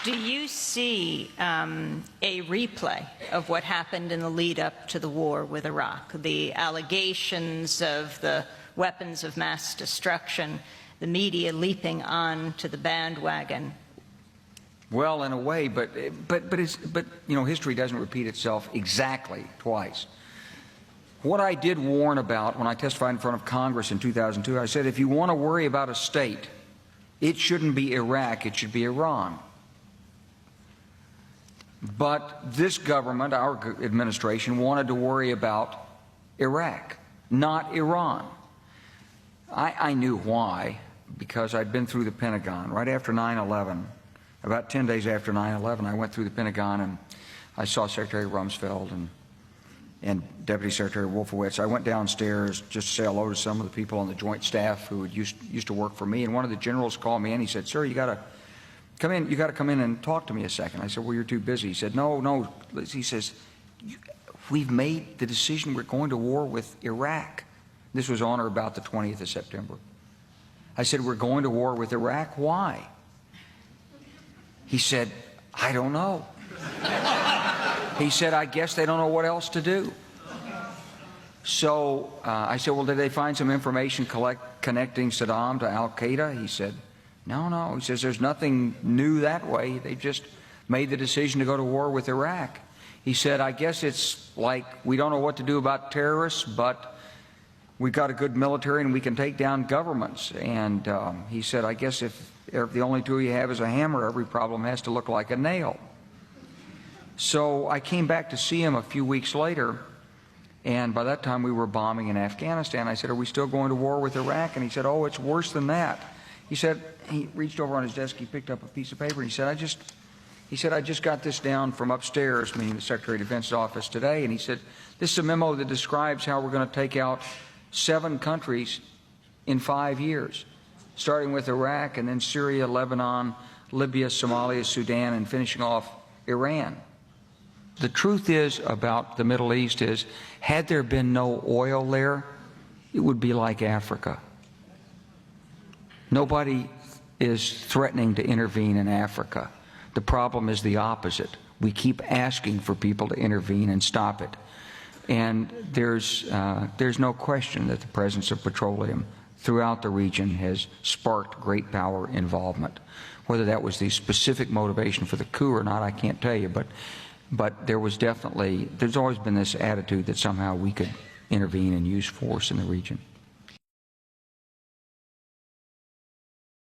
Do you see a replay of what happened in the lead up to the war with Iraq? The allegations of the weapons of mass destruction, the media leaping on to the bandwagon? Well, in a way, but you know, history doesn't repeat itself exactly twice. What I did warn about when I testified in front of Congress in 2002, I said, if you want to worry about a state, it shouldn't be Iraq, it should be Iran. But this government, our administration, wanted to worry about Iraq, not Iran. I knew why, because I'd been through the Pentagon right after 9/11. About 10 days after 9/11, I went through the Pentagon and I saw Secretary Rumsfeld and Deputy Secretary Wolfowitz. I went downstairs just to say hello to some of the people on the Joint Staff who used to work for me, and one of the generals called me in. He said, "Sir, you got to come in. You got to come in and talk to me a second." I said, "Well, you're too busy." He said, "No." He says, "We've made the decision. We're going to war with Iraq." This was on or about the 20th of September. I said, "We're going to war with Iraq. Why?" He said, "I don't know." He said, "I guess they don't know what else to do." So I said, "Well, did they find some information connecting Saddam to Al-Qaeda?" He said, No. He says, "There's nothing new that way. They just made the decision to go to war with Iraq." He said, "I guess it's like we don't know what to do about terrorists, but we've got a good military and we can take down governments." And he said, "I guess if the only tool you have is a hammer, every problem has to look like a nail." So I came back to see him a few weeks later, and by that time we were bombing in Afghanistan. I said, "Are we still going to war with Iraq?" And he said, "Oh, it's worse than that." He said, he reached over on his desk, he picked up a piece of paper, and he said, I just got this down from upstairs," meaning the Secretary of Defense's office today, and he said, "This is a memo that describes how we're going to take out 7 countries in 5 years, starting with Iraq and then Syria, Lebanon, Libya, Somalia, Sudan, and finishing off Iran." The truth is about the Middle East is, had there been no oil there, it would be like Africa. Nobody is threatening to intervene in Africa. The problem is the opposite. We keep asking for people to intervene and stop it. And there's no question that the presence of petroleum throughout the region has sparked great power involvement. Whether that was the specific motivation for the coup or not, I can't tell you, but there's always been this attitude that somehow we could intervene and use force in the region.